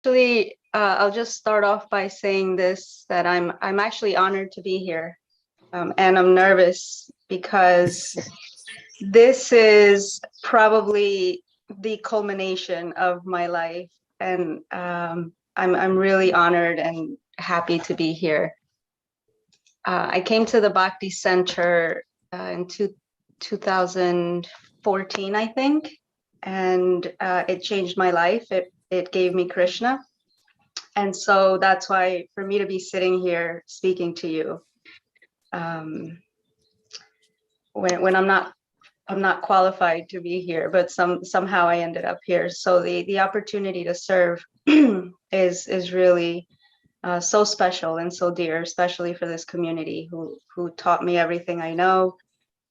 Actually, I'll just start off by saying this, that I'm actually honored to be here. And I'm nervous because this is probably the culmination of my life. And I'm really honored and happy to be here. I came to the Bhakti Center in 2014, I think, and it changed my life. It gave me Krishna. And so that's why for me to be sitting here speaking to you, when I'm not qualified to be here, but somehow I ended up here. So the opportunity to serve is really so special and so dear, especially for this community who taught me everything I know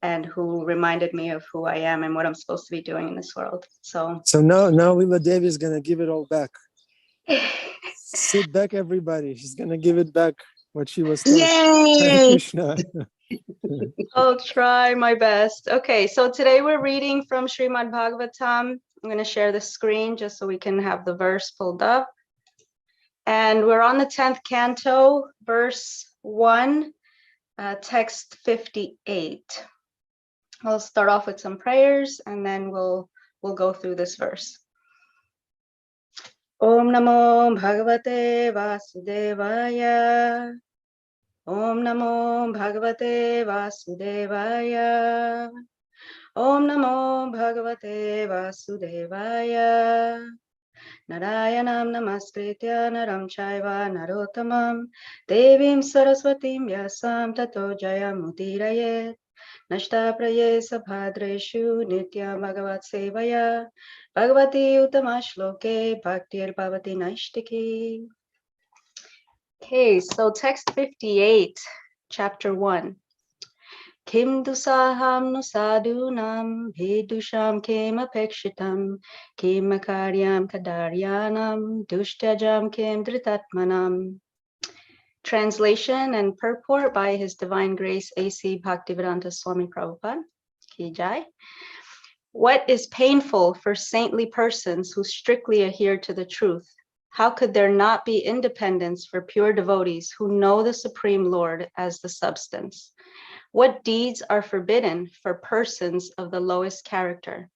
and who reminded me of who I am and what I'm supposed to be doing in this world. So now Lila Devi is gonna give it all back. Sit back, everybody. She's gonna give it back what she was taught. Yay! Krishna. I'll try my best. Okay, so today we're reading from Srimad Bhagavatam. I'm going to share the screen just so we can have the verse pulled up. And we're on the 10th canto, verse 1, text 58. I'll start off with some prayers and then we'll go through this verse. Om Namo Bhagavate Vasudevaya. Om Namo Bhagavate Vasudevaya. Om Namo Bhagavate Vasudevaya. Narayanam Namaskritya Naram Chaiva Narottamam Devim Saraswatim Yasam Tato Jayamudiraye Nashta Praye Sabhadreshu Nitya Bhagavat Sevaya Bhagavati Utamashloke Bhaktir Bhavati Naishtiki. Okay, so text 58, chapter 1. Kim dusaham nusadunam vidusham kim apekshitam kim akaryam kadaryanam dushtajam kim dritatmanam. Translation and purport by His Divine Grace A.C. Bhaktivedanta Swami Prabhupada. Ki Jai. What is painful for saintly persons who strictly adhere to the truth? How could there not be independence for pure devotees who know the Supreme Lord as the substance? What deeds are forbidden for persons of the lowest character?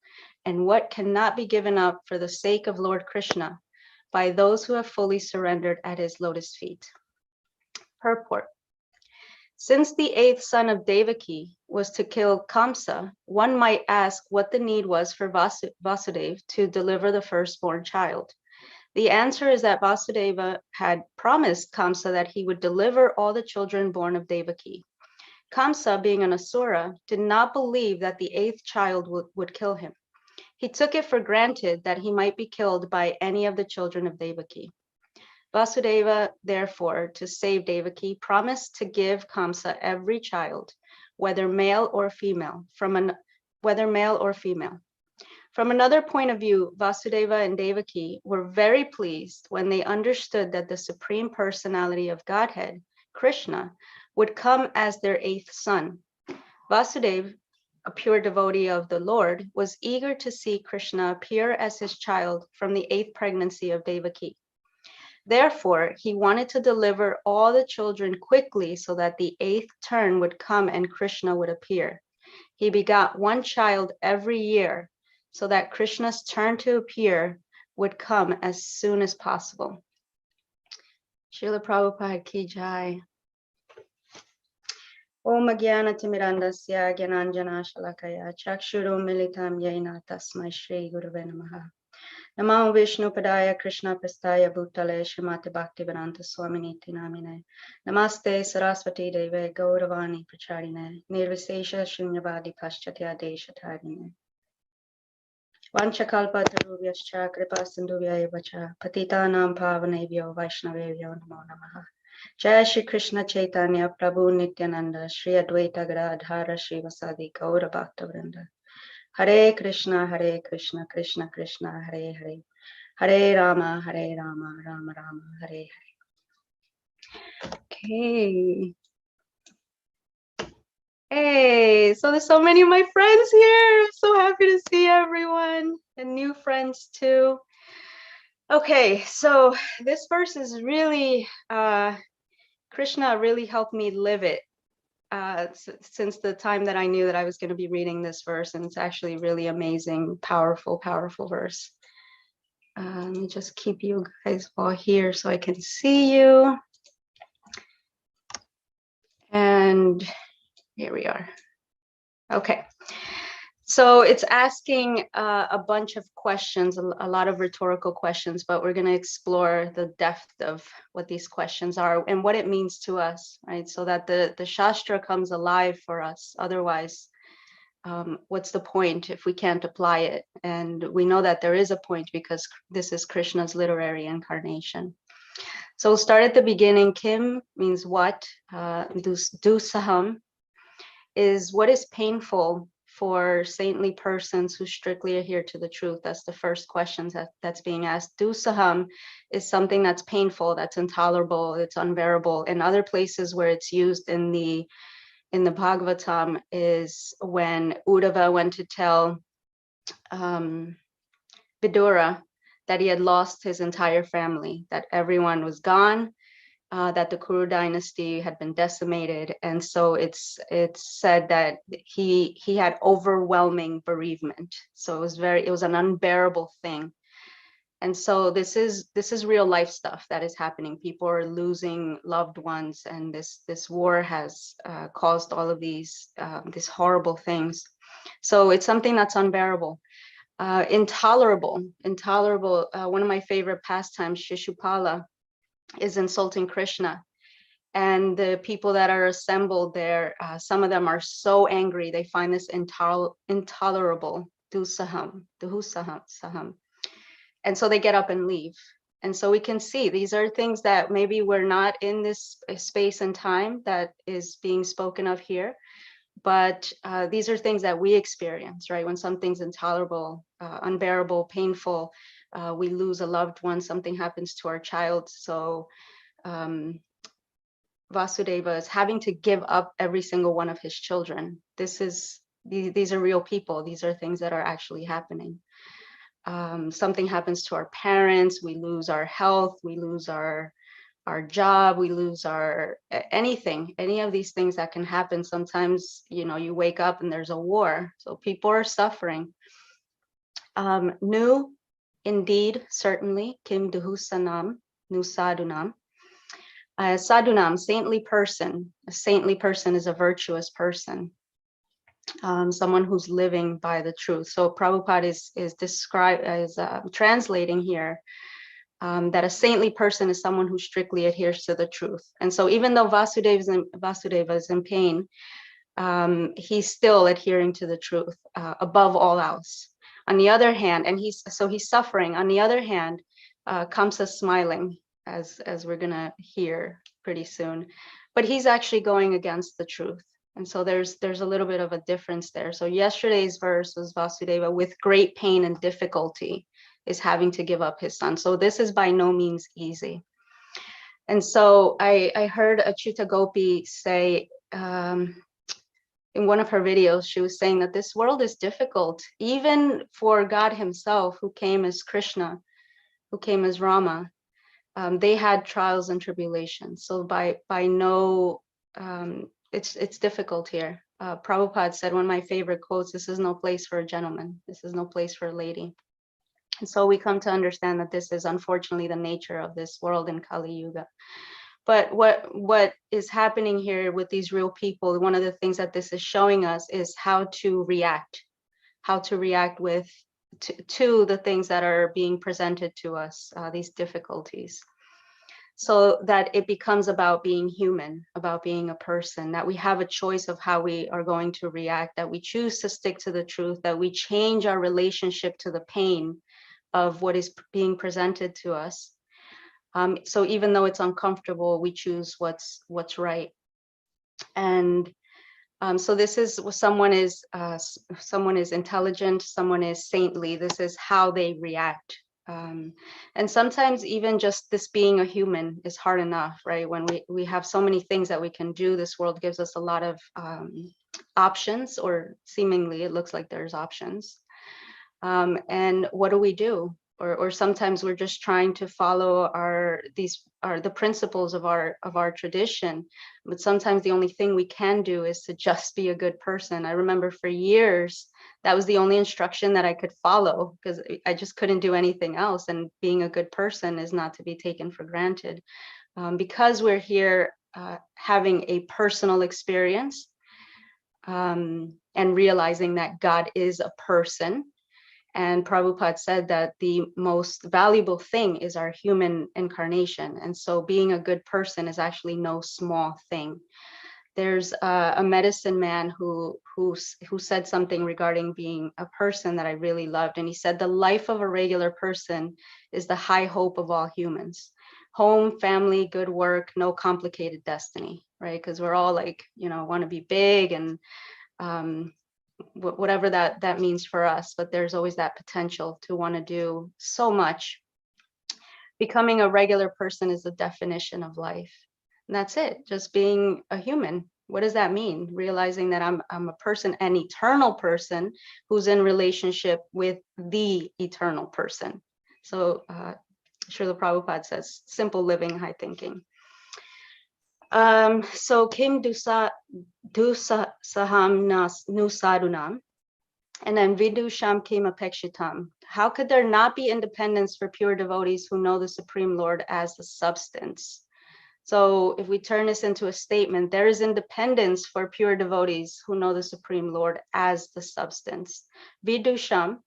And what cannot be given up for the sake of Lord Krishna by those who have fully surrendered at his lotus feet? Purport. Since the 8th son of Devaki was to kill Kamsa, one might ask what the need was for Vasudeva to deliver the firstborn child. The answer is that Vasudeva had promised Kamsa that he would deliver all the children born of Devaki. Kamsa, being an asura, did not believe that the 8th child would kill him. He took it for granted that he might be killed by any of the children of Devaki. Vasudeva, therefore, to save Devaki, promised to give Kamsa every child, whether male or female. From another point of view, Vasudeva and Devaki were very pleased when they understood that the Supreme Personality of Godhead, Krishna, would come as their 8th son. Vasudeva, a pure devotee of the Lord, was eager to see Krishna appear as his child from the 8th pregnancy of Devaki. Therefore, he wanted to deliver all the children quickly so that the 8th turn would come and Krishna would appear. He begot one child every year, so that Krishna's turn to appear would come as soon as possible. Srila Prabhupada Ki Jai. Om Jnana Timirandasya Jnananjana Shalakaya Chakshuru Militam Yena Tasmai Shri Gurave Namaha. Namo Vishnu Padaya Krishna Prastaya Bhutale Srimati Bhaktivedanta Swaminiti Namine. Namaste Saraswati Deve Gauravani Pracharine. Nirvisesha Shunyavadi Paschatya Deshatarine. Vanchakalpa Tarubhyascha Kripa Sindhuvya Evacha Patitanam Pavanebhyo Vaishnavebhyo Namo Namaha. Jai Shri Krishna Chaitanya Prabhu Nityananda Shri Advaita Gadadhara Shri Vasadi Gaura Bhakta-vrinda. Hare Krishna Krishna Krishna Hare Hare Hare Rama Rama Rama Hare Hare. Okay. Hey, so there's so many of my friends here. I'm so happy to see everyone and new friends too. Okay, so this verse is really, Krishna really helped me live it since the time that I knew that I was going to be reading this verse, and it's actually really amazing, powerful, powerful verse. Let me just keep you guys all here so I can see you. And here we are. Okay. So it's asking a bunch of questions, a lot of rhetorical questions, but we're going to explore the depth of what these questions are and what it means to us, right? So that the Shastra comes alive for us. Otherwise, what's the point if we can't apply it? And we know that there is a point because this is Krishna's literary incarnation. So we'll start at the beginning. Kim means what? Dusaham is what is painful for saintly persons who strictly adhere to the truth. That's the first question that's being asked. Dusaham is something that's painful, that's intolerable, it's unbearable. In other places where it's used in the Bhagavatam is when Uddhava went to tell Vidura that he had lost his entire family, that everyone was gone, that the Kuru dynasty had been decimated, and so it's said that he had overwhelming bereavement. So it was an unbearable thing. And so this is real life stuff that is happening. People are losing loved ones, and this war has caused all of these horrible things. So it's something that's unbearable. Intolerable. One of my favorite pastimes, Shishupala, is insulting Krishna. And the people that are assembled there, some of them are so angry, they find this intolerable, dusaham. And so they get up and leave. And so we can see these are things that maybe we're not in this space and time that is being spoken of here, but these are things that we experience, right? When something's intolerable, unbearable, painful, we lose a loved one, something happens to our child. So Vasudeva is having to give up every single one of his children. These are real people. These are things that are actually happening. Something happens to our parents, we lose our health, we lose our job, we lose our anything, any of these things that can happen. Sometimes, you wake up and there's a war, so people are suffering. Nu, indeed, certainly, kim duhusanam, nu sadunam. Sadunam, saintly person. A saintly person is a virtuous person. Someone who's living by the truth. So Prabhupada is translating here that a saintly person is someone who strictly adheres to the truth. And so even though Vasudeva is in pain, he's still adhering to the truth above all else. On the other hand, and he's suffering. On the other hand, Kamsa smiling, as we're gonna hear pretty soon, but he's actually going against the truth. And so there's a little bit of a difference there. So yesterday's verse was Vasudeva with great pain and difficulty is having to give up his son. So this is by no means easy. And so I heard Achyuta Gopi say in one of her videos, she was saying that this world is difficult, even for God himself, who came as Krishna, who came as Rama. They had trials and tribulations. So by no, it's difficult here. Prabhupada said, one of my favorite quotes, this is no place for a gentleman. This is no place for a lady. And so we come to understand that this is unfortunately the nature of this world in Kali Yuga. But what is happening here with these real people, one of the things that this is showing us is how to react with to the things that are being presented to us, these difficulties, so that it becomes about being human, about being a person, that we have a choice of how we are going to react, that we choose to stick to the truth, that we change our relationship to the pain of what is being presented to us. So even though it's uncomfortable, we choose what's right. And so this is someone is intelligent, someone is saintly. This is how they react. And sometimes even just this being a human is hard enough, right? When we have so many things that we can do, this world gives us a lot of options, or seemingly it looks like there's options. And what do? or sometimes we're just trying to follow the principles of our tradition, but sometimes the only thing we can do is to just be a good person. I remember for years that was the only instruction that I could follow, because I just couldn't do anything else, and being a good person is not to be taken for granted. Because we're here having a personal experience, and realizing that God is a person. And Prabhupada said that the most valuable thing is our human incarnation. And so being a good person is actually no small thing. There's a medicine man who said something regarding being a person that I really loved. And he said, the life of a regular person is the high hope of all humans. Home, family, good work, no complicated destiny, right? Because we're all like, want to be big and whatever that means for us, but there's always that potential to want to do so much. Becoming a regular person is the definition of life. And that's it, just being a human. What does that mean? Realizing that I'm a person, an eternal person who's in relationship with the eternal person. So Srila Prabhupada says, simple living, high thinking. So Kim Dusa Saham Nusadunam, and then Vidusham Kim Apekshitam. How could there not be independence for pure devotees who know the Supreme Lord as the substance? So if we turn this into a statement, there is independence for pure devotees who know the Supreme Lord as the substance. Vidusham,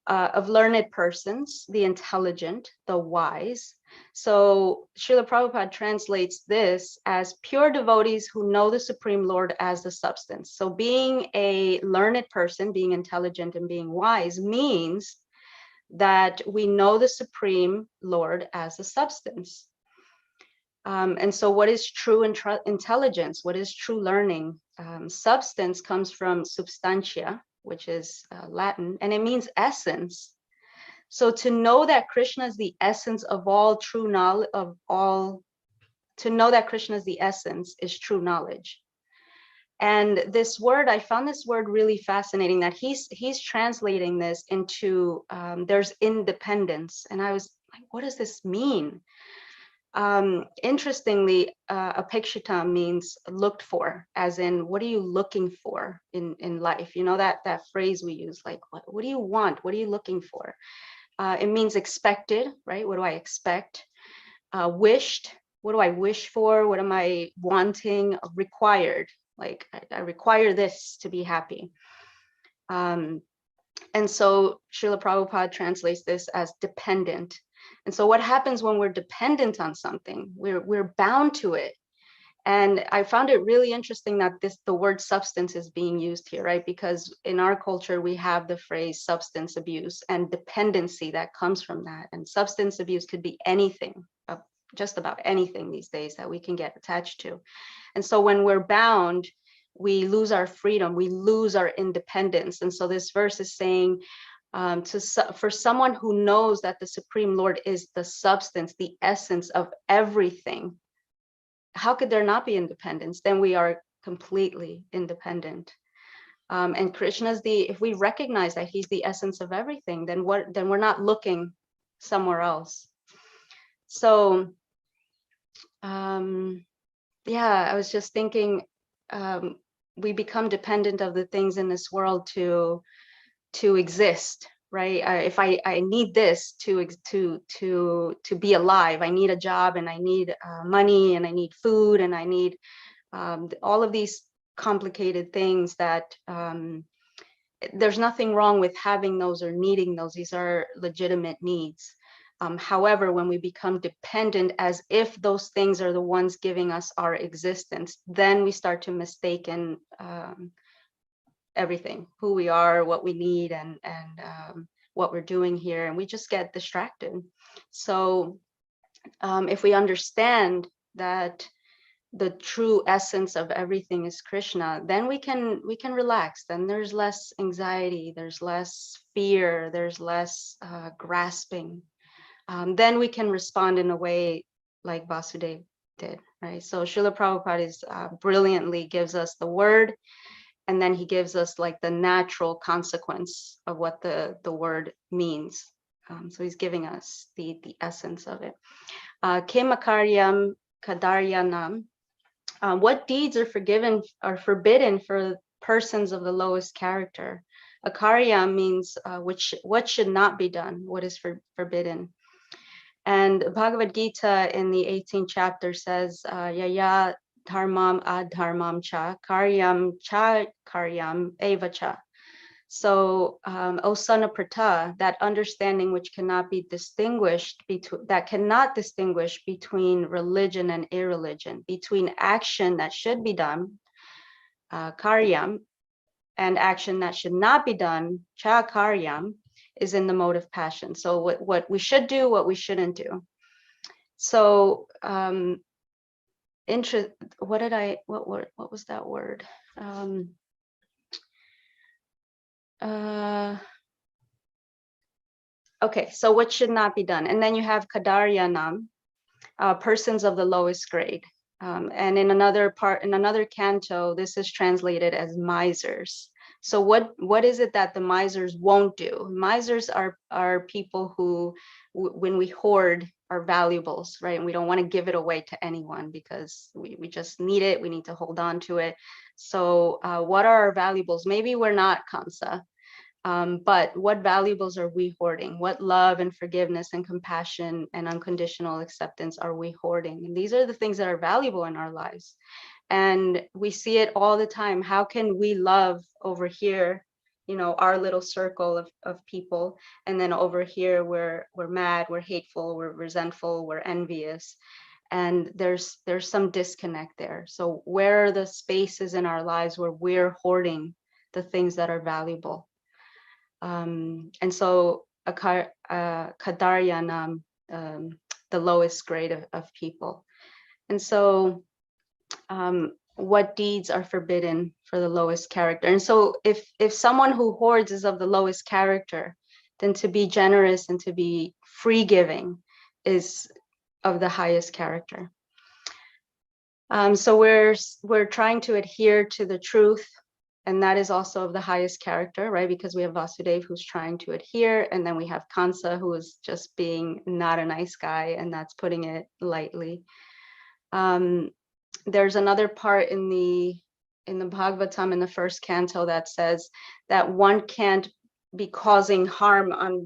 of learned persons, the intelligent, the wise. So Srila Prabhupada translates this as pure devotees who know the Supreme Lord as the substance. So being a learned person, being intelligent and being wise means that we know the Supreme Lord as the substance. And so what is true intelligence? What is true learning? Substance comes from substantia, which is Latin, and it means essence. So to know that Krishna is the essence of all true knowledge, to know that Krishna is the essence is true knowledge. And this word, I found this word really fascinating, that he's translating this into there's independence. And I was like, what does this mean? Interestingly, apekshitam means looked for, as in, what are you looking for in life? That phrase we use, like, what do you want? What are you looking for? It means expected, right? What do I expect? Wished, what do I wish for? What am I wanting? Required, like I require this to be happy. And so Srila Prabhupada translates this as dependent. And so what happens when we're dependent on something? We're bound to it. And I found it really interesting that the word substance is being used here, right? Because in our culture, we have the phrase substance abuse and dependency that comes from that. And substance abuse could be anything, just about anything these days that we can get attached to. And so when we're bound, we lose our freedom, we lose our independence. And so this verse is saying, for someone who knows that the Supreme Lord is the substance, the essence of everything, how could there not be independence? Then we are completely independent. And Krishna's if we recognize that he's the essence of everything, then we're not looking somewhere else. So yeah, I was just thinking, we become dependent of the things in this world to exist, right? If I need this to be alive, I need a job, and I need money, and I need food, and I need all of these complicated things that there's nothing wrong with having those or needing those. These are legitimate needs. However, when we become dependent as if those things are the ones giving us our existence, then we start to mistaken everything, who we are, what we need, and what we're doing here, and we just get distracted. So if we understand that the true essence of everything is Krishna, then we can relax. Then there's less anxiety, there's less fear, there's less grasping. Then we can respond in a way like Vasudev did, right? So Srila Prabhupada is brilliantly gives us the word, and then he gives us like the natural consequence of what the word means. So he's giving us the essence of it. Kemakaryam kadaryanam. What deeds are forbidden for persons of the lowest character? Akarya means what should not be done, what is forbidden. And Bhagavad Gita in the 18th chapter says, Yaya dharmam adharmam cha karyam eva cha. So, O son of Pratha, that understanding which cannot be distinguished between religion and irreligion, between action that should be done, karyam, and action that should not be done, cha karyam, is in the mode of passion. So what we should do, what we shouldn't do. So what was that word? Okay, so what should not be done? And then you have kadaryanam, persons of the lowest grade. And in another canto, this is translated as misers. So what is it that the misers won't do? Misers are people who, when we hoard our valuables, right? And we don't want to give it away to anyone because we just need it. We need to hold on to it. So what are our valuables? Maybe we're not Kamsa. But what valuables are we hoarding? What love and forgiveness and compassion and unconditional acceptance are we hoarding? And these are the things that are valuable in our lives. And we see it all the time. How can we love over here, our little circle of people, and then over here we're mad, we're hateful, we're resentful, we're envious. And there's some disconnect there. So where are the spaces in our lives where we're hoarding the things that are valuable? And so kadaryanam, the lowest grade of people. And so what deeds are forbidden for the lowest character? And so if someone who hoards is of the lowest character, then to be generous and to be free giving is of the highest character. So we're trying to adhere to the truth, and that is also of the highest character, right? Because we have Vasudeva who's trying to adhere, and then we have Kansa who is just being not a nice guy, and that's putting it lightly. There's another part in the Bhagavatam in the first canto that says that one can't be causing harm on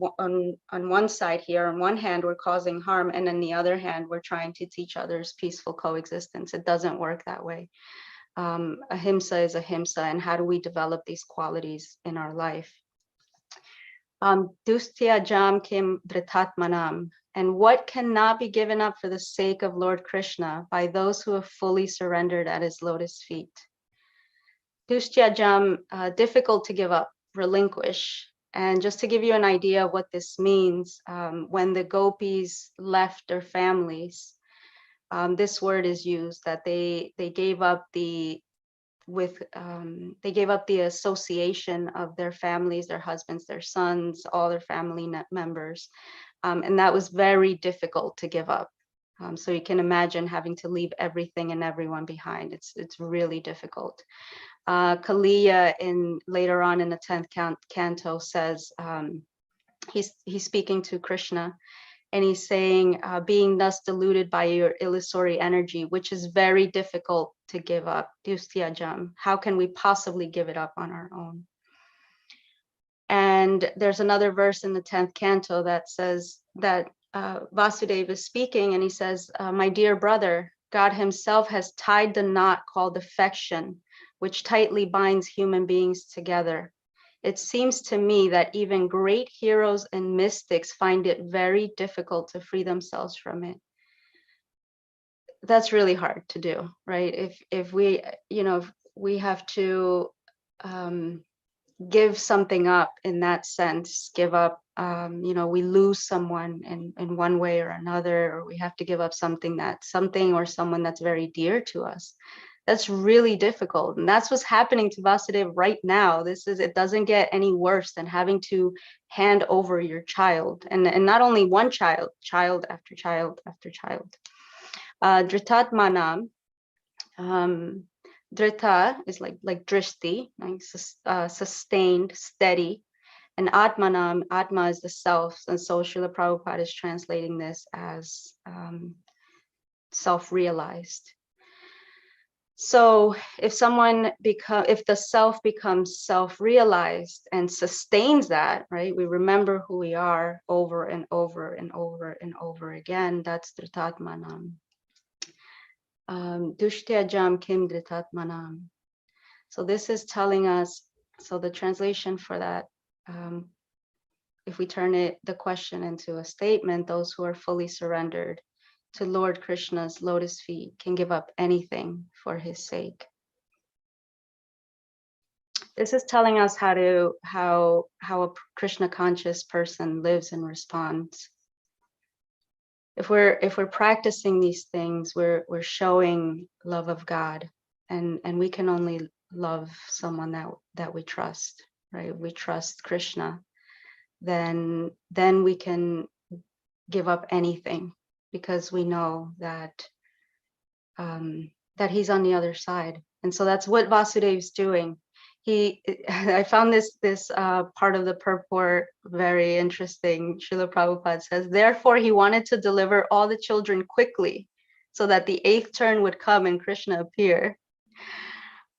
one side here. On one hand, we're causing harm, and on the other hand, we're trying to teach others peaceful coexistence. It doesn't work that way. Ahimsa is ahimsa, and how do we develop these qualities in our life? Dustya jam kim dhritatmanam, and what cannot be given up for the sake of Lord Krishna by those who have fully surrendered at his lotus feet. Dustya jam, difficult to give up, relinquish. And just to give you an idea of what this means, when the gopis left their families, this word is used, that they gave up the association of their families, their husbands, their sons, all their family members, and that was very difficult to give up. So you can imagine having to leave everything and everyone behind. It's really difficult. Kaliya later on in the 10th canto says, he's speaking to Krishna, and he's saying, being thus deluded by your illusory energy, which is very difficult to give up, Dustyajam, how can we possibly give it up on our own? And there's another verse in the 10th canto that says that Vasudeva is speaking, and he says, my dear brother, God himself has tied the knot called affection, which tightly binds human beings together. It seems to me that even great heroes and mystics find it very difficult to free themselves from it. That's really hard to do, right? If we, if we have to give something up in that sense, give up, we lose someone in one way or another, or we have to give up something or someone that's very dear to us. That's really difficult. And that's what's happening to Vasudeva right now. It doesn't get any worse than having to hand over your child. And not only one child, child after child after child. Dhritatmanam, Dhrita is like drishti, like sustained, steady. And Atmanam, Atma is the self. And so Srila Prabhupada is translating this as self-realized. So if the self becomes self-realized and sustains that, right? We remember who we are over and over and over and over again. That's Dhritatmanam. Dushyajam kim Dhritatmanam. So this is telling us, so the translation for that, if we turn the question into a statement, those who are fully surrendered to Lord Krishna's lotus feet can give up anything for his sake. This is telling us how a Krishna conscious person lives and responds. If we're practicing these things, we're showing love of God, and we can only love someone that we trust, right? We trust Krishna, then we can give up anything, because we know that that he's on the other side. And so that's what Vasudev's doing. I found this part of the purport very interesting. Srila Prabhupada says, therefore he wanted to deliver all the children quickly so that the 8th turn would come and Krishna appear.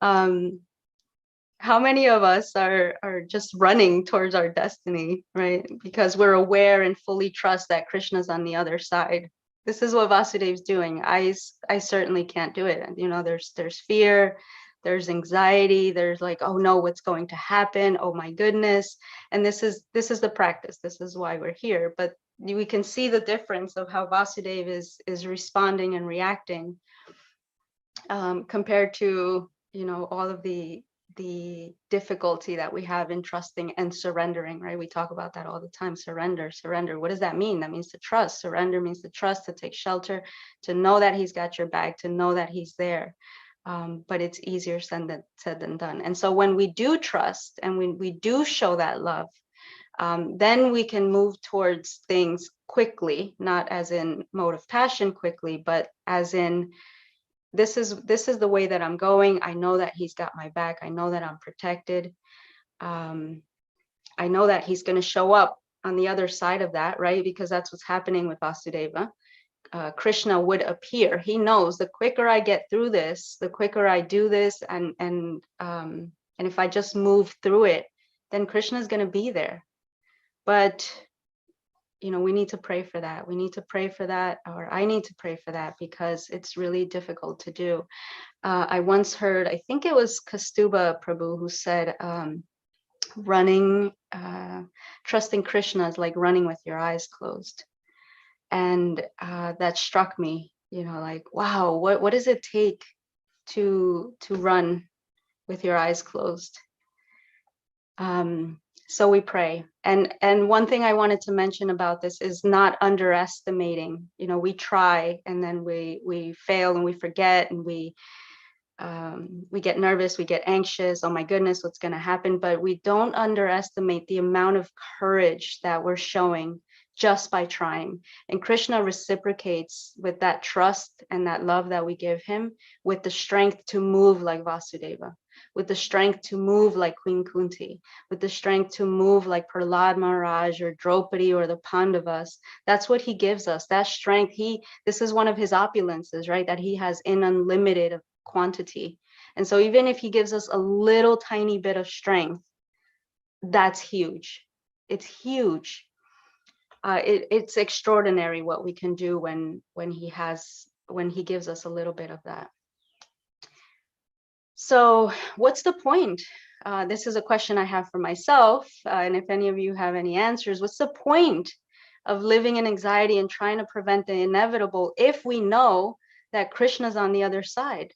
How many of us are just running towards our destiny, right? Because we're aware and fully trust that Krishna's on the other side. This is what Vasudev's doing. I certainly can't do it. You know, there's fear, there's anxiety, there's like, oh no, what's going to happen? Oh my goodness. And this is the practice. This is why we're here. But we can see the difference of how Vasudev is responding and reacting compared to, you know, all of the difficulty that we have in trusting and surrendering, right? We talk about that all the time. Surrender. What does that mean? That means to trust. Surrender means to trust, to take shelter, to know that he's got your back, to know that he's there. But it's easier said than done. And so when we do trust and when we do show that love, then we can move towards things quickly, not as in mode of passion quickly, but as in, this is the way that I'm going. I know that he's got my back. I know that I'm protected. I know that he's going to show up on the other side of that, right? Because that's what's happening with Vasudeva. Krishna would appear. He knows the quicker I get through this, the quicker I do this, and if I just move through it, then Krishna is going to be there. But you know, we need to pray for that. We need to pray for that, or I need to pray for that, because it's really difficult to do. I once heard, I think it was Kastuba Prabhu who said, trusting Krishna is like running with your eyes closed. And that struck me, you know, like, wow, what does it take to run with your eyes closed? So we pray. And one thing I wanted to mention about this is not underestimating. You know, we try and then we fail and we forget and we get nervous, we get anxious. Oh my goodness, what's going to happen? But we don't underestimate the amount of courage that we're showing just by trying. And Krishna reciprocates with that trust and that love that we give him with the strength to move like Vasudeva, with the strength to move like Queen Kunti, with the strength to move like Prahlad Maharaj or Draupadi or the Pandavas. That's what he gives us, that strength. This is one of his opulences, right? That he has in unlimited quantity. And so even if he gives us a little tiny bit of strength, that's huge. It's huge. It's extraordinary what we can do when he gives us a little bit of that. So what's the point? This is a question I have for myself, and if any of you have any answers, what's the point of living in anxiety and trying to prevent the inevitable if we know that Krishna's on the other side?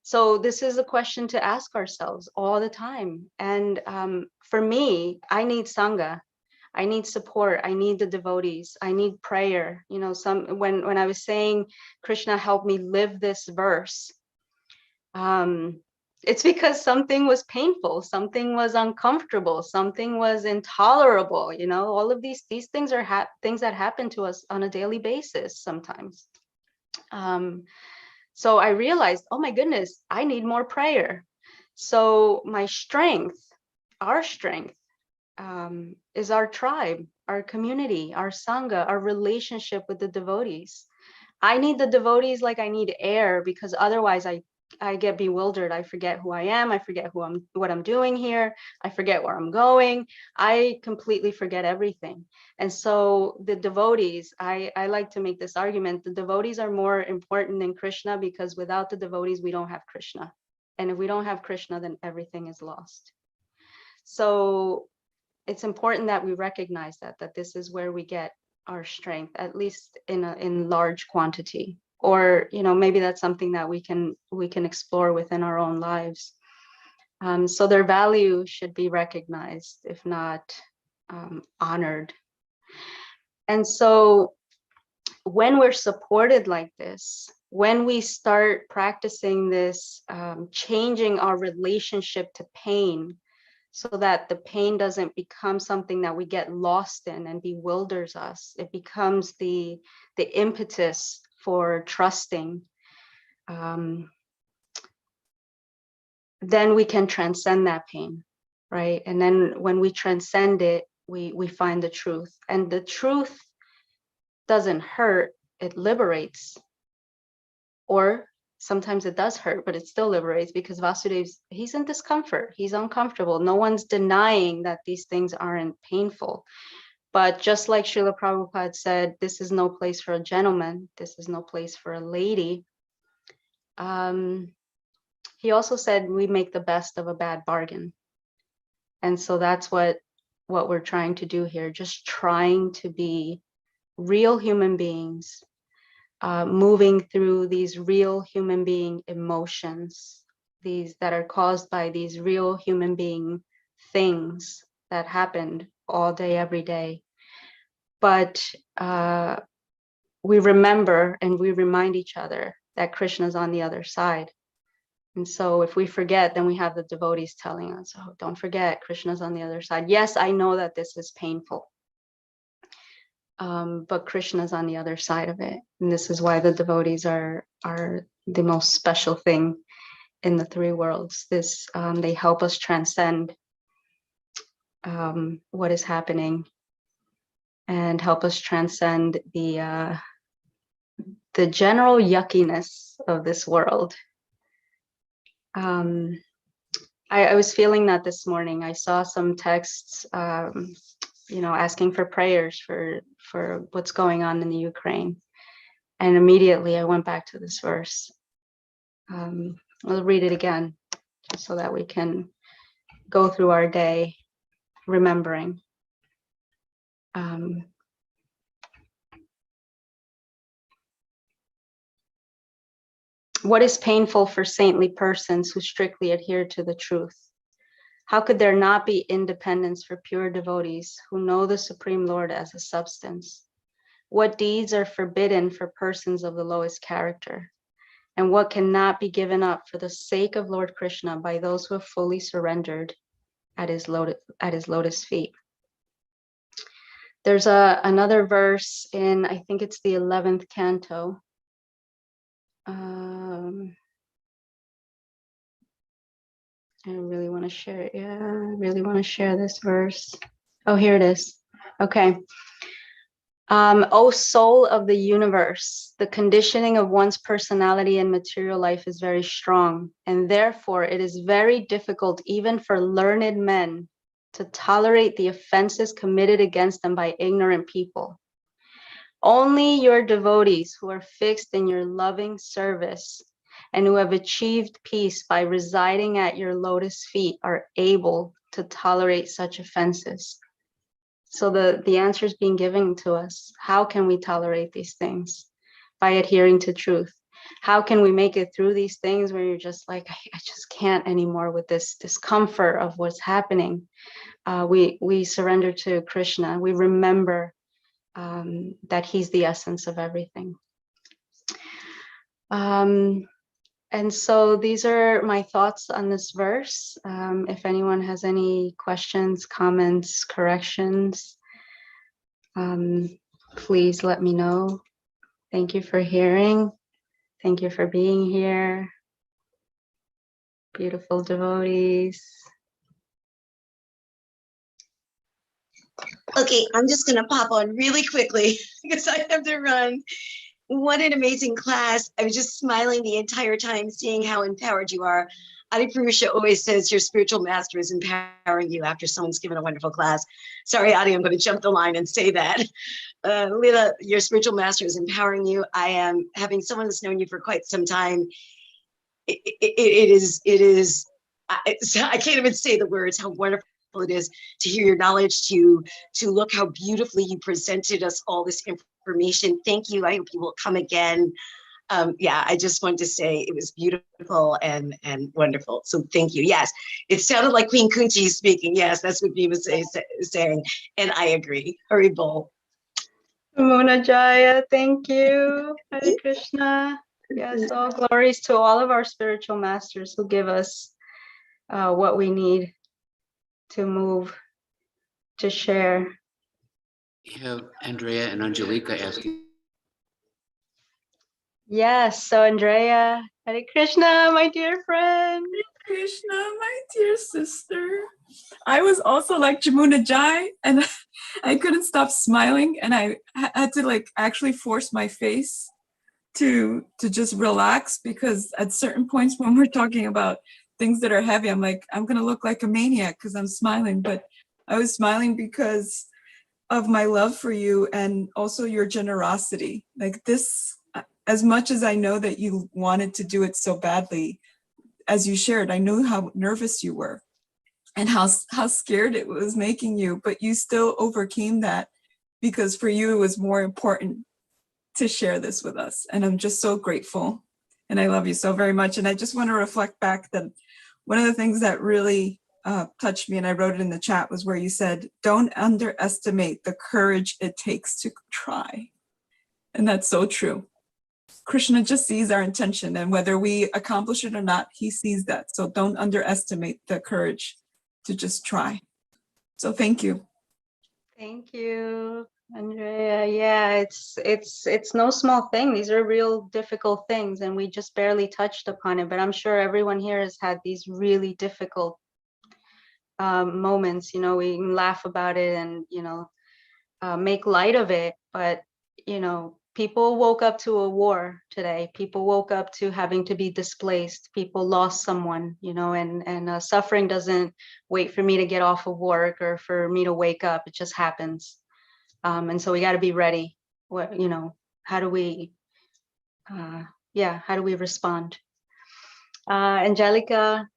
So this is a question to ask ourselves all the time. And for me, I need Sangha. I need support. I need the devotees. I need prayer. You know, when I was saying, Krishna, help me live this verse, it's because something was painful, something was uncomfortable, something was intolerable. You know, all of these things are things that happen to us on a daily basis sometimes. So I realized, oh my goodness, I need more prayer. So my strength, our strength, is our tribe, our community, our sangha, our relationship with the devotees. I need the devotees like I need air, because otherwise I get bewildered. I forget who I am. I forget what I'm doing here. I forget where I'm going. I completely forget everything. And so the devotees, I like to make this argument, the devotees are more important than Krishna, because without the devotees, we don't have Krishna. And if we don't have Krishna, then everything is lost. So it's important that we recognize that this is where we get our strength, at least in large quantity. Or maybe that's something that we can explore within our own lives. So their value should be recognized, if not honored. And so when we're supported like this, when we start practicing this, changing our relationship to pain, so that the pain doesn't become something that we get lost in and bewilders us. It becomes the impetus for trusting. Then we can transcend that pain, right? And then when we transcend it, we find the truth. And the truth doesn't hurt, it liberates. Or sometimes it does hurt, but it still liberates, because Vasudev's, he's in discomfort, he's uncomfortable. No one's denying that these things aren't painful. But just like Srila Prabhupada said, this is no place for a gentleman, this is no place for a lady. He also said we make the best of a bad bargain. And so that's what we're trying to do here, just trying to be real human beings, moving through these real human being emotions, these that are caused by these real human being things that happened all day, every day. But we remember and we remind each other that Krishna's on the other side. And so if we forget, then we have the devotees telling us, oh, don't forget, Krishna's on the other side. Yes, I know that this is painful. But Krishna's on the other side of it. And this is why the devotees are the most special thing in the three worlds. They help us transcend what is happening and help us transcend the general yuckiness of this world. I was feeling that this morning. I saw some texts asking for prayers for what's going on in the Ukraine. And immediately I went back to this verse. I'll read it again, just so that we can go through our day remembering. What is painful for saintly persons who strictly adhere to the truth? How could there not be independence for pure devotees who know the Supreme Lord as a substance? What deeds are forbidden for persons of the lowest character? And what cannot be given up for the sake of Lord Krishna by those who have fully surrendered at his lotus feet? There's another verse in, I think it's the 11th canto. I really want to share it. Yeah, I really want to share this verse. Oh, here it is. Okay. O soul of the universe, the conditioning of one's personality and material life is very strong, and therefore it is very difficult even for learned men to tolerate the offenses committed against them by ignorant people. Only your devotees who are fixed in your loving service and who have achieved peace by residing at your lotus feet are able to tolerate such offenses. So the answer is being given to us. How can we tolerate these things? By adhering to truth. How can we make it through these things where you're just like, I just can't anymore with this discomfort of what's happening? We surrender to Krishna. We remember that he's the essence of everything. And so these are my thoughts on this verse. If anyone has any questions, comments, corrections, please let me know. Thank you for hearing. Thank you for being here. Beautiful devotees. Okay, I'm just going to pop on really quickly because I have to run. What an amazing class. I was just smiling the entire time, seeing how empowered you are. Adi Purusha always says your spiritual master is empowering you after someone's given a wonderful class. Sorry, Adi, I'm going to jump the line and say that. Lila, your spiritual master is empowering you. I am having someone that's known you for quite some time. It is, I can't even say the words, how wonderful it is to hear your knowledge, to look how beautifully you presented us all this information. Thank you. I hope you will come again. Yeah, I just want to say it was beautiful and wonderful. So thank you. Yes, it sounded like Queen Kunti speaking. Yes, that's what he was saying. And I agree. Haribol. Mona Jaya, thank you. Hare Krishna. Yes, all glories to all of our spiritual masters who give us what we need to move, to share. We have Andrea and Angelica asking. Yes, so Andrea, Hare Krishna, my dear friend. Krishna, my dear sister. I was also like Jamuna Jai, and I couldn't stop smiling, and I had to like actually force my face to just relax, because at certain points when we're talking about things that are heavy, I'm like, I'm gonna look like a maniac because I'm smiling, but I was smiling because of my love for you and also your generosity. Like this, as much as I know that you wanted to do it so badly, as you shared, I knew how nervous you were and how scared it was making you, but you still overcame that, because for you it was more important to share this with us. And I'm just so grateful, and I love you so very much. And I just want to reflect back that one of the things that really touched me, and I wrote it in the chat, was where you said, don't underestimate the courage it takes to try. And that's so true. Krishna just sees our intention, and whether we accomplish it or not, he sees that. So don't underestimate the courage to just try. So thank you. Thank you, Andrea. Yeah, it's no small thing. These are real difficult things, and we just barely touched upon it. But I'm sure everyone here has had these really difficult moments. You know, we can laugh about it and make light of it. But people woke up to a war today. People woke up to having to be displaced. People lost someone. And suffering doesn't wait for me to get off of work or for me to wake up. It just happens. And so we got to be ready. How do we respond? Angelica.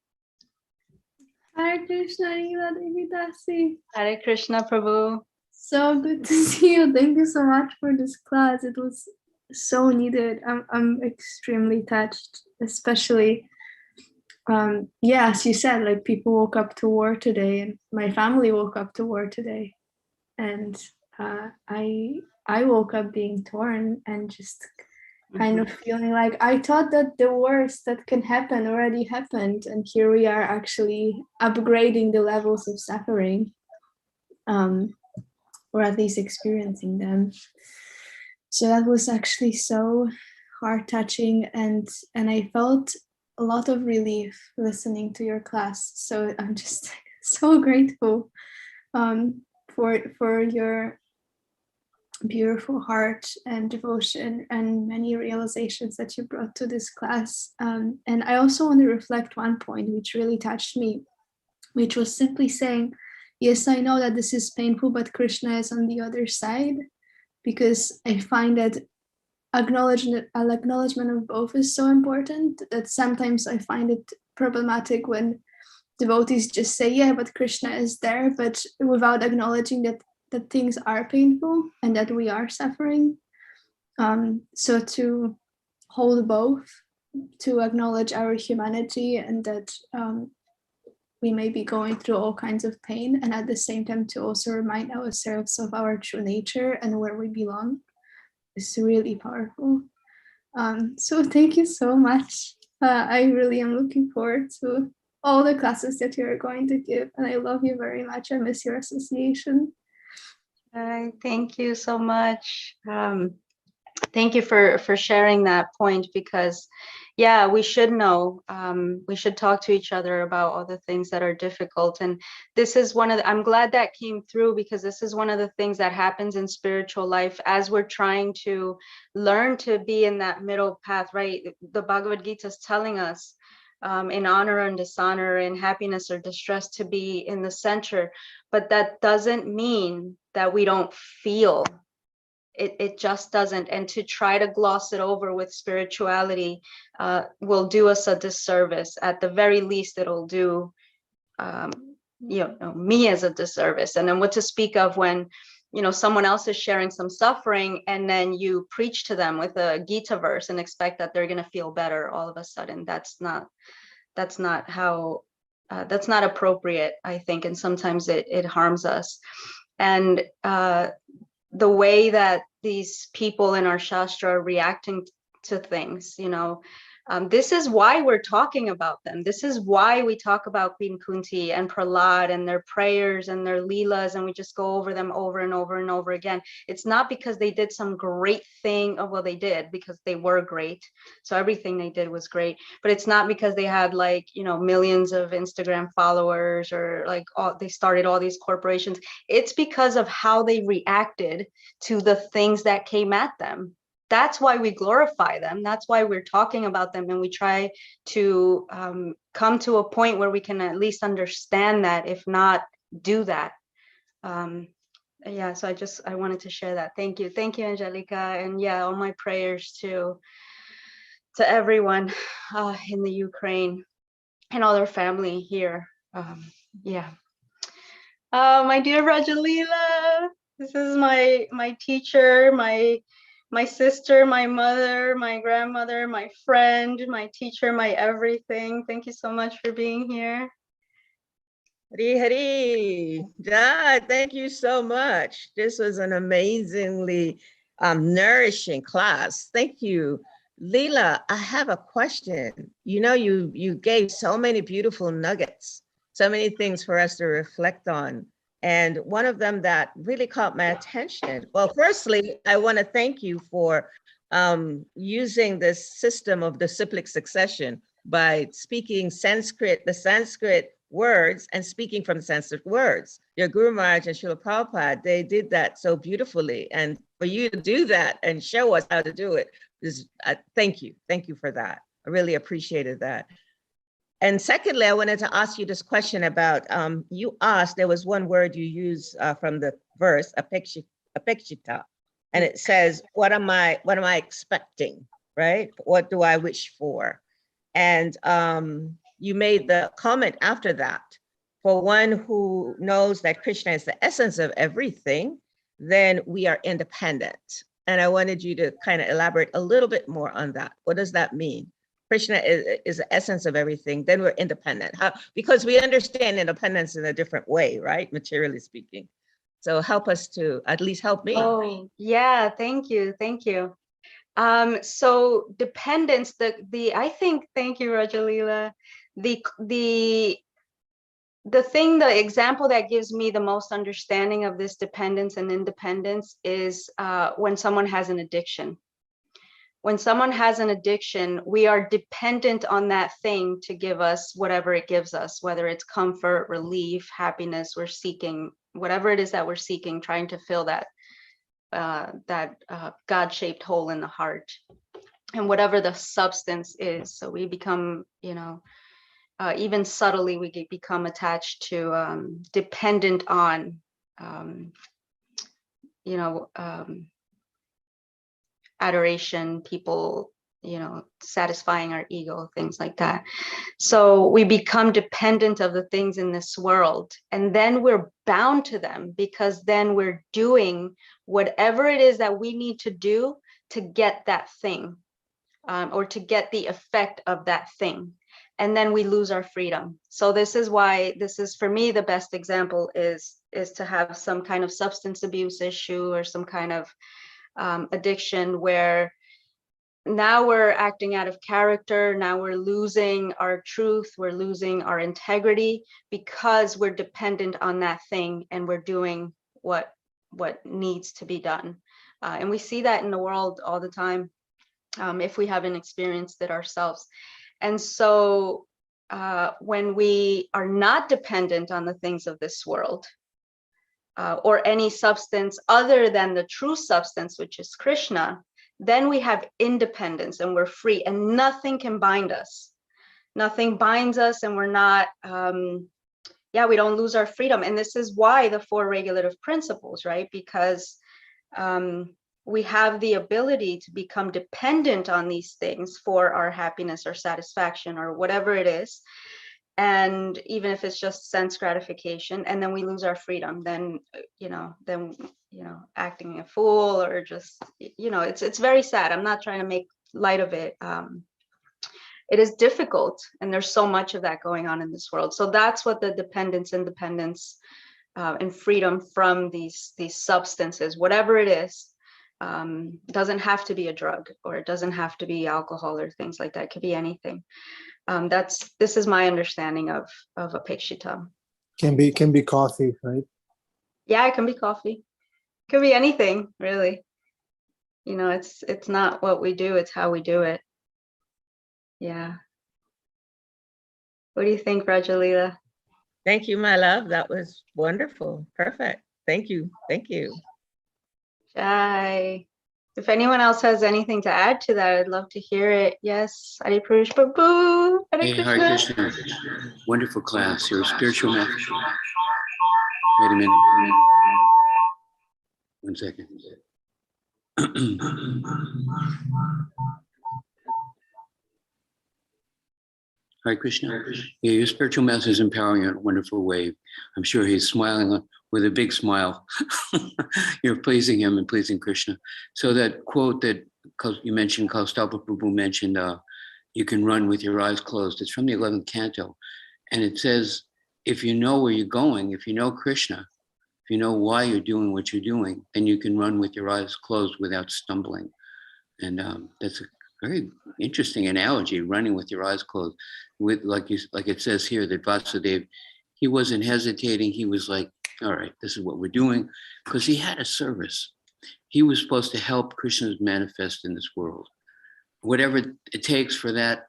Hare Krishna, Lila Devi Dasi. Hare Krishna, Prabhu. So good to see you. Thank you so much for this class. It was so needed. I'm extremely touched, especially as you said, like people woke up to war today, and my family woke up to war today, and I woke up being torn and just kind of feeling like I thought that the worst that can happen already happened, and here we are actually upgrading the levels of suffering, or at least experiencing them. So that was actually so heart-touching, and I felt a lot of relief listening to your class. So I'm just so grateful for your beautiful heart and devotion and many realizations that you brought to this class. And I also want to reflect one point which really touched me, which was simply saying, yes, I know that this is painful, but Krishna is on the other side, because I find that acknowledgement of both is so important that sometimes I find it problematic when devotees just say, yeah, but Krishna is there, but without acknowledging that things are painful and that we are suffering. So to hold both, to acknowledge our humanity and that we may be going through all kinds of pain, and at the same time to also remind ourselves of our true nature and where we belong, is really powerful. So thank you so much. I really am looking forward to all the classes that you're going to give, and I love you very much. I miss your association. Thank you so much. Thank you for sharing that point, because yeah, we should know. We should talk to each other about all the things that are difficult. And this is one of the, I'm glad that came through, because this is one of the things that happens in spiritual life as we're trying to learn to be in that middle path, right? The Bhagavad Gita is telling us in honor and dishonor, in happiness or distress, to be in the center. But that doesn't mean that we don't feel. It just doesn't. And to try to gloss it over with spirituality will do us a disservice. At the very least, it'll do me as a disservice. And then what to speak of when someone else is sharing some suffering, and then you preach to them with a Gita verse and expect that they're going to feel better all of a sudden. That's not how that's not appropriate, I think. And sometimes it harms us. And the way that these people in our Shastra are reacting to things, this is why we're talking about them. This is why we talk about Queen Kunti and Prahlad and their prayers and their Leelas, and we just go over them over and over and over again. It's not because they did some great thing. Oh, well, they did, because they were great. So everything they did was great. But it's not because they had millions of Instagram followers, or they started all these corporations. It's because of how they reacted to the things that came at them. That's why we glorify them. That's why we're talking about them, and we try to come to a point where we can at least understand that, if not do that. Yeah, so I wanted to share that. Thank you, Angelica, and yeah, all my prayers to everyone in the Ukraine and all their family here. Yeah. My dear Rajalila, this is my teacher, my sister, my mother, my grandmother, my friend, my teacher, my everything. Thank you so much for being here. Hari Hari. Ja, thank you so much. This was an amazingly nourishing class. Thank you. Lila, I have a question. You gave so many beautiful nuggets, so many things for us to reflect on. And one of them that really caught my attention. Well, firstly, I want to thank you for using this system of the cyclic succession by speaking Sanskrit, the Sanskrit words, and speaking from the Sanskrit words. Your Guru Maharaj and Srila Prabhupada, they did that so beautifully. And for you to do that and show us how to do it, thank you. Thank you for that. I really appreciated that. And secondly, I wanted to ask you this question about, you asked, there was one word you used from the verse, apekshita, and it says, what am I expecting, right? What do I wish for? And you made the comment after that, for one who knows that Krishna is the essence of everything, then we are independent. And I wanted you to kind of elaborate a little bit more on that. What does that mean? Krishna is the essence of everything, then we're independent. Because we understand independence in a different way, right? Materially speaking. So help us to, at least help me. Oh, yeah, thank you. So dependence, I think, thank you, Rajalila. The example that gives me the most understanding of this dependence and independence is when someone has an addiction. When someone has an addiction, we are dependent on that thing to give us whatever it gives us, whether it's comfort, relief, happiness, we're seeking, whatever it is that we're seeking, trying to fill that God-shaped hole in the heart, and whatever the substance is. So we become, even subtly, we become attached to, dependent on, adoration, people, satisfying our ego, things like that. So we become dependent of the things in this world, and then we're bound to them, because then we're doing whatever it is that we need to do to get that thing, or to get the effect of that thing. And then we lose our freedom. So this is why, this is, for me, the best example is to have some kind of substance abuse issue, or some kind of addiction, where now we're acting out of character. Now we're losing our truth. We're losing our integrity, because we're dependent on that thing, and we're doing what needs to be done. And we see that in the world all the time. if we haven't experienced it ourselves. And so when we are not dependent on the things of this world, or any substance other than the true substance, which is Krishna, then we have independence and we're free, and nothing can bind us. Nothing binds us, and we're not, we don't lose our freedom. And this is why the 4 regulative principles, right? Because we have the ability to become dependent on these things for our happiness or satisfaction or whatever it is. And even if it's just sense gratification, and then we lose our freedom, then acting a fool, or just, it's very sad. I'm not trying to make light of it. It is difficult, and there's so much of that going on in this world. So that's what the dependence, independence, and freedom from these substances, whatever it is, doesn't have to be a drug, or it doesn't have to be alcohol or things like that. It could be anything. This is my understanding of apekshita. Can be coffee, right? Yeah, it can be coffee. It could be anything, really. It's not what we do, it's how we do it. Yeah. What do you think, Rajalila? Thank you, my love. That was wonderful. Perfect. Thank you. Thank you. Jai. If anyone else has anything to add to that, I'd love to hear it. Yes. Hare Purush Prabhu. Hare Hey, Hare Krishna. Krishna. Wonderful class. You're a spiritual master. Wait a minute. 1 second. Hare Krishna. Yeah, your spiritual master is empowering you in a wonderful way. I'm sure he's smiling with a big smile. You're pleasing him and pleasing Krishna. So that quote that you mentioned, Kaustapa Prabhu mentioned, you can run with your eyes closed. It's from the 11th canto. And it says, if you know where you're going, if you know Krishna, if you know why you're doing what you're doing, then you can run with your eyes closed without stumbling. And that's a very interesting analogy, running with your eyes closed. With like it says here that Vasudeva, he wasn't hesitating. He was like, all right, this is what we're doing, because he had a service. He was supposed to help Krishna's manifest in this world. Whatever it takes for that,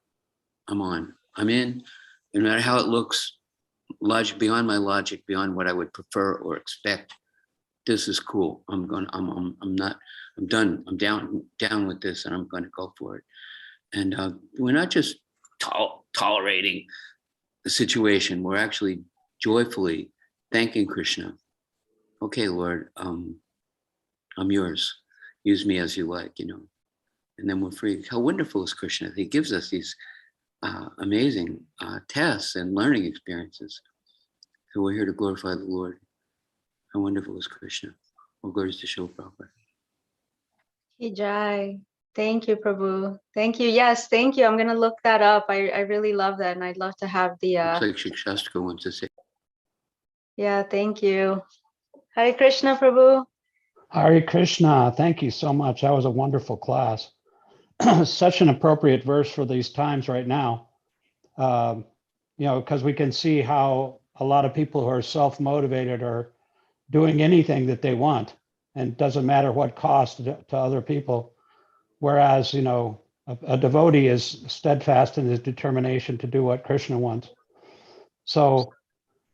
I'm on. I'm in. No matter how it looks, logic beyond my logic, beyond what I would prefer or expect. This is cool. I'm done. I'm down with this, and I'm going to go for it. And we're not just tolerating the situation. We're actually joyfully thanking Krishna. Okay, Lord, I'm yours. Use me as you like, And then we're free. How wonderful is Krishna? He gives us these amazing tests and learning experiences. So we're here to glorify the Lord. How wonderful is Krishna? All glories to Srila Prabhupada. Jai. Thank you, Prabhu. Thank you. Yes, thank you. I'm going to look that up. I really love that. And I'd love to have the... Looks like Shikshastra wants to say. Yeah, thank you. Hare Krishna, Prabhu. Hare Krishna. Thank you so much. That was a wonderful class. Such an appropriate verse for these times right now. Because we can see how a lot of people who are self-motivated are doing anything that they want, and it doesn't matter what cost to other people. Whereas, a devotee is steadfast in his determination to do what Krishna wants. So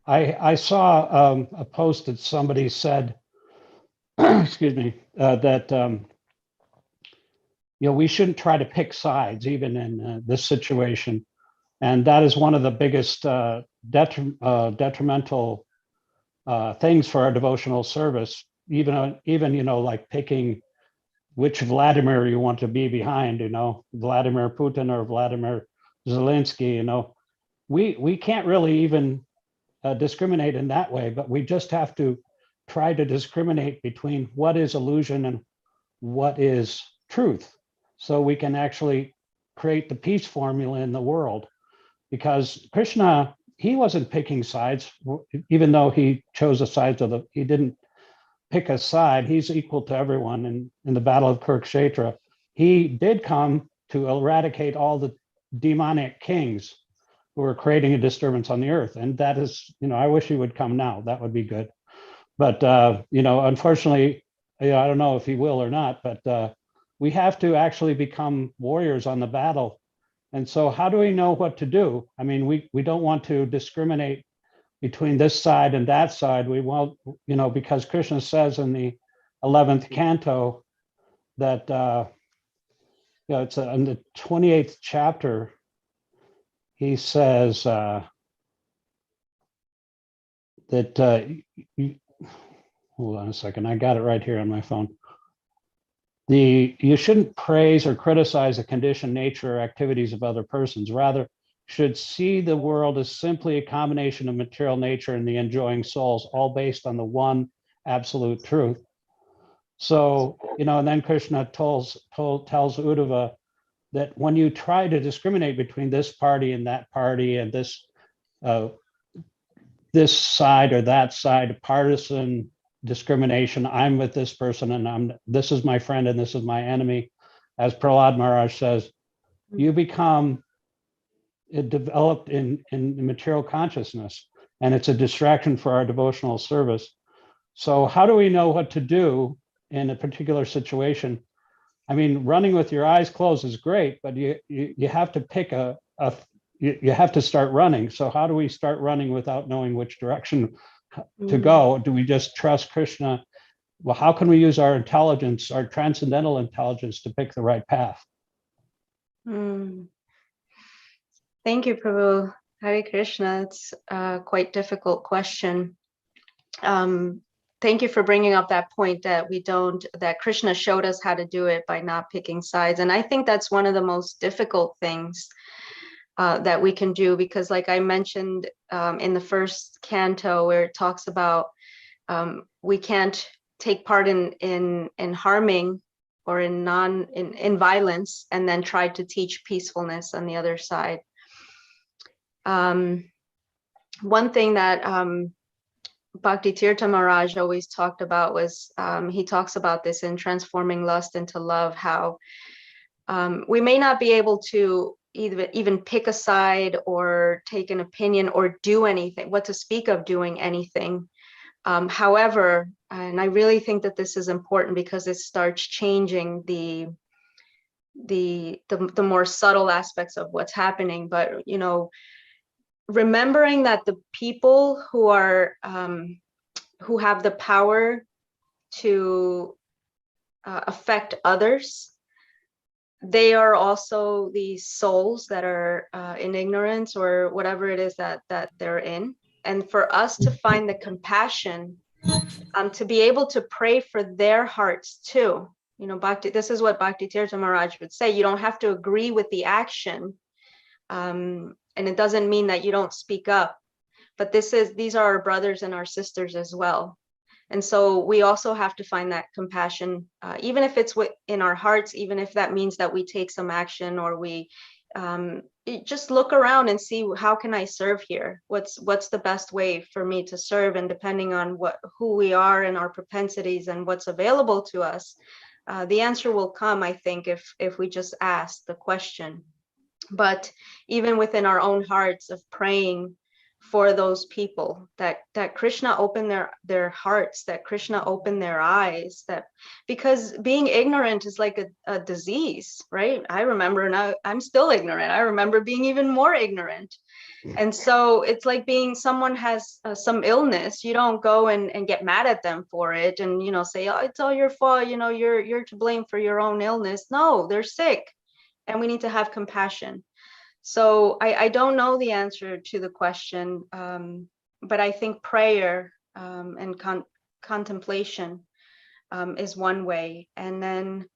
I saw a post that somebody said, excuse me, that, we shouldn't try to pick sides, even in this situation. And that is one of the biggest detrimental things for our devotional service, even like picking which Vladimir you want to be behind, Vladimir Putin or Vladimir Zelensky, we can't really even discriminate in that way, but we just have to try to discriminate between what is illusion and what is truth, so we can actually create the peace formula in the world. Because Krishna, he wasn't picking sides, even though he chose the sides he didn't pick a side. He's equal to everyone. In the Battle of Kurukshetra, he did come to eradicate all the demonic kings who were creating a disturbance on the earth. And that is, I wish he would come now. That would be good. But, unfortunately, I don't know if he will or not, but we have to actually become warriors on the battle. And so how do we know what to do? I mean, we don't want to discriminate between this side and that side. We won't, you know, because Krishna says in the 11th canto that, you know, it's in the 28th chapter, he says that, hold on a second, I got it right here on my phone. You shouldn't praise or criticize the condition, nature, or activities of other persons. Rather, should see the world as simply a combination of material nature and the enjoying souls, all based on the one absolute truth. So, you know, and then Krishna tells Uddhava that when you try to discriminate between this party and that party and this side or that side, partisan discrimination, I'm with this person and this is my friend and this is my enemy, as Prahlad Maharaj says, you become developed in material consciousness, and it's a distraction for our devotional service. So how do we know what to do in a particular situation? I mean, running with your eyes closed is great, but you have to pick you have to start running. So how do we start running without knowing which direction to go? Do we just trust Krishna? Well, how can we use our intelligence, our transcendental intelligence, to pick the right path? Thank you, Prabhu. Hare Krishna. It's a quite difficult question. Thank you for bringing up that point that that Krishna showed us how to do it by not picking sides. And I think that's one of the most difficult things that we can do, because like I mentioned in the first canto, where it talks about we can't take part in harming or in violence and then try to teach peacefulness on the other side. One thing that Bhakti Tirtha Maharaj always talked about was, he talks about this in Transforming Lust into Love, how we may not be able to even pick a side or take an opinion or do anything, what to speak of doing anything. However, and I really think that this is important because it starts changing the more subtle aspects of what's happening. But, you know, remembering that the people who are who have the power to affect others, they are also these souls that are in ignorance or whatever it is that they're in. And for us to find the compassion to be able to pray for their hearts too. You know, this is what Bhakti Tirtha Maharaj would say. You don't have to agree with the action. And it doesn't mean that you don't speak up, but these are our brothers and our sisters as well. And so we also have to find that compassion, even if it's in our hearts, even if that means that we take some action, or we just look around and see, how can I serve here? What's the best way for me to serve? And depending on who we are and our propensities and what's available to us, the answer will come, I think, if we just ask the question. But even within our own hearts, of praying for those people, that Krishna open their hearts, that Krishna open their eyes, because being ignorant is like a disease, right? I remember, and I'm still ignorant. I remember being even more ignorant. And so it's like someone has some illness. You don't go and get mad at them for it and, you know, say, oh, it's all your fault. You know, you're to blame for your own illness. No, they're sick. And we need to have compassion. So I don't know the answer to the question, but I think prayer and contemplation is one way. And then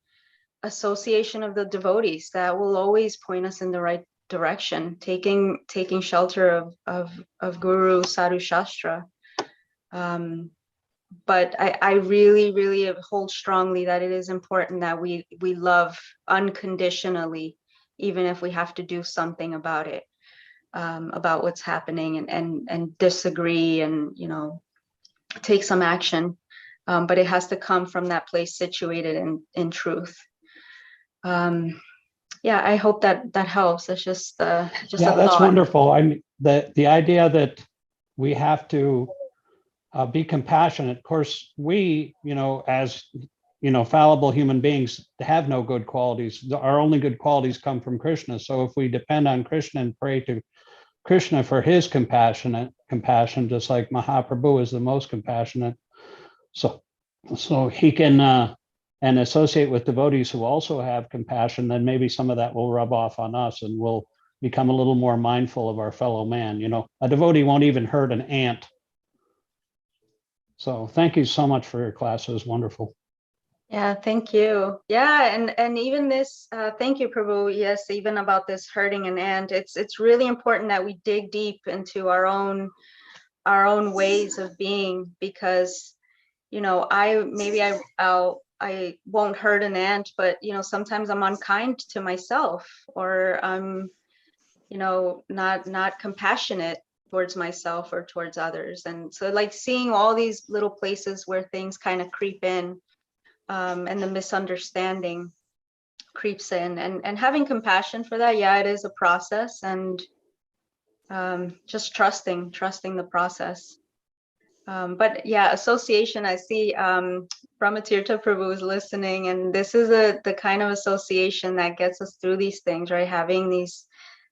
association of the devotees, that will always point us in the right direction, taking shelter of Guru, Sadhu, Shastra. But I really, really hold strongly that it is important that we love unconditionally, even if we have to do something about it, about what's happening, and disagree and, you know, take some action. But it has to come from that place situated in truth. Yeah, I hope that helps. It's just a that's thought. wonderful. I mean, the idea that we have to be compassionate. Of course, we, you know, as fallible human beings have no good qualities. Our only good qualities come from Krishna. So if we depend on Krishna and pray to Krishna for his compassion, just like Mahaprabhu is the most compassionate. So he can and associate with devotees who also have compassion, then maybe some of that will rub off on us and we'll become a little more mindful of our fellow man. A devotee won't even hurt an ant. So thank you so much for your class. It was wonderful. Yeah, thank you. Yeah, and even this, thank you, Prabhu. Yes, even about this hurting an ant, it's really important that we dig deep into our own ways of being, because I won't hurt an ant, but sometimes I'm unkind to myself, or I'm not compassionate towards myself or towards others. And so like seeing all these little places where things kind of creep in, and the misunderstanding creeps in, and having compassion for that. Yeah, it is a process, and just trusting the process. But yeah, association, I see Brahmatirtha Prabhu is listening, and this is the kind of association that gets us through these things, right? Having these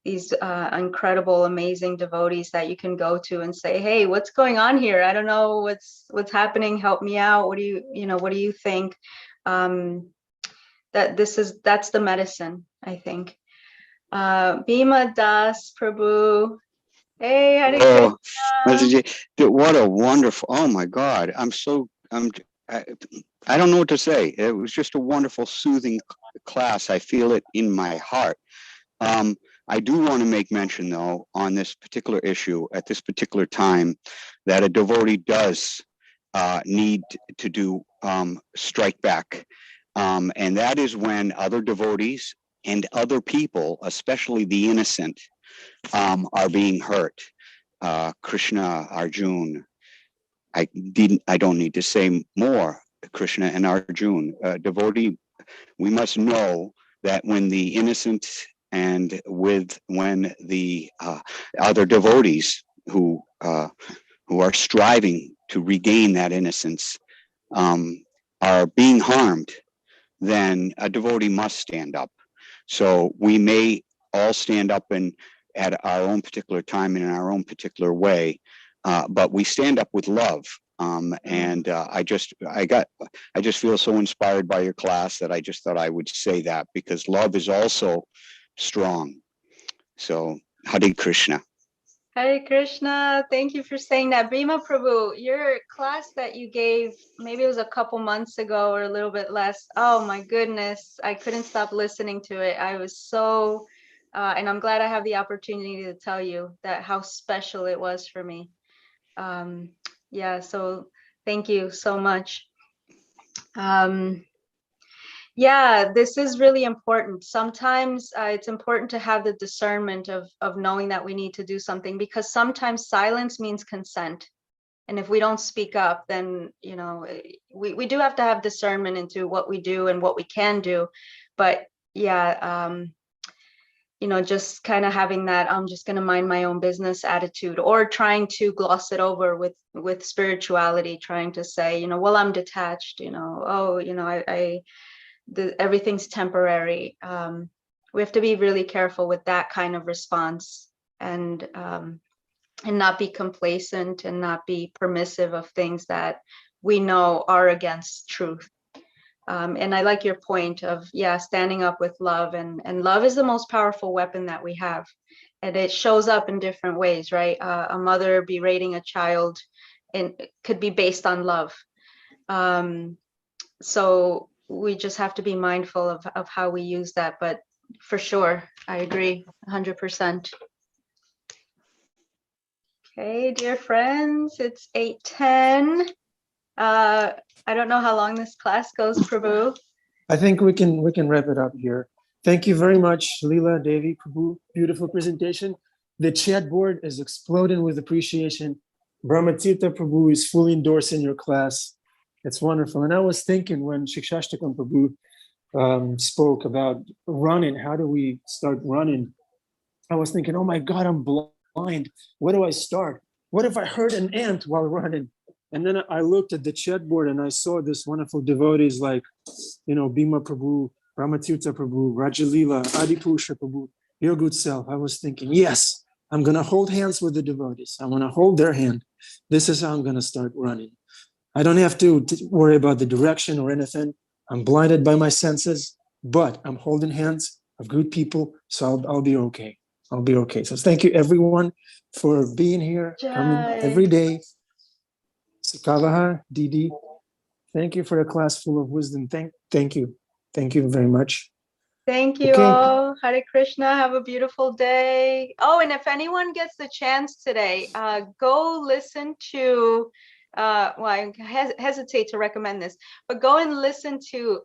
incredible, amazing devotees that you can go to and say, hey, what's going on here? I don't know what's happening. Help me out. What do you think? That's the medicine, I think. Bhima Das Prabhu. Hey, Hare Oh, Krishna. what a wonderful, oh my God. I don't know what to say. It was just a wonderful, soothing class. I feel it in my heart. I do want to make mention, though, on this particular issue, at this particular time, that a devotee does need to do strike back. And that is when other devotees and other people, especially the innocent, are being hurt. Krishna, Arjuna, I don't need to say more. Krishna and Arjuna, devotee, we must know that when the innocent and when the other devotees who are striving to regain that innocence are being harmed, then a devotee must stand up. So we may all stand up at our own particular time and in our own particular way, but we stand up with love. And I just feel so inspired by your class that I just thought I would say that, because love is also strong. So Hare Krishna. Hare Krishna. Thank you for saying that. Bhima Prabhu, your class that you gave, maybe it was a couple months ago or a little bit less. Oh my goodness. I couldn't stop listening to it. I was so, and I'm glad I have the opportunity to tell you that how special it was for me. Yeah, so thank you so much. Yeah, this is really important. Sometimes it's important to have the discernment of knowing that we need to do something, because sometimes silence means consent. And if we don't speak up, then, we do have to have discernment into what we do and what we can do. But yeah, just kind of having that, I'm just going to mind my own business attitude, or trying to gloss it over with spirituality, trying to say, well, I'm detached, everything's temporary. We have to be really careful with that kind of response, and not be complacent, and not be permissive of things that we know are against truth. And I like your point of, standing up with love, and love is the most powerful weapon that we have. And it shows up in different ways, right? A mother berating a child could be based on love. So we just have to be mindful of how we use that. But for sure, I agree 100%. Okay, dear friends, it's 8:10. I don't know how long this class goes, Prabhu. I think we can wrap it up here. Thank you very much, Lila Devi Prabhu. Beautiful presentation. The chat board is exploding with appreciation. Brahmatirtha Prabhu is fully endorsing your class. It's wonderful. And I was thinking when Shikshashtakam Prabhu spoke about running, how do we start running? I was thinking, oh my God, I'm blind. Where do I start? What if I hurt an ant while running? And then I looked at the chat board and I saw this wonderful devotees like, Bhima Prabhu, Ramatirtha Prabhu, Rajalila, Adipusha Prabhu, your good self. I was thinking, yes, I'm going to hold hands with the devotees. I want to hold their hand. This is how I'm going to start running. I don't have to worry about the direction or anything. I'm blinded by my senses, but I'm holding hands of good people, so I'll be okay. I'll be okay. So thank you, everyone, for being here, coming every day. Sakavaha, Didi, thank you for a class full of wisdom. Thank you. Thank you very much. Thank you all. Hare Krishna. Have a beautiful day. Oh, and if anyone gets the chance today, go listen to, well, I hesitate to recommend this, but go and listen to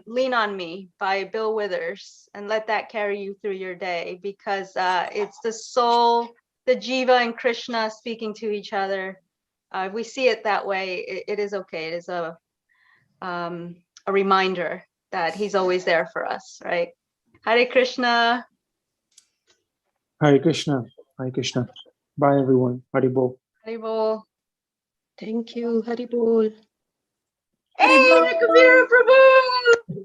Lean on Me by Bill Withers and let that carry you through your day, because it's the soul, the Jiva and Krishna speaking to each other. If we see it that way, it is okay. It is a reminder that he's always there for us, right? Hare Krishna. Hare Krishna. Hare Krishna. Bye, everyone. Hare Bol. Hare Bol. Thank you, Haribol. Hey, Rakavira Prabhu!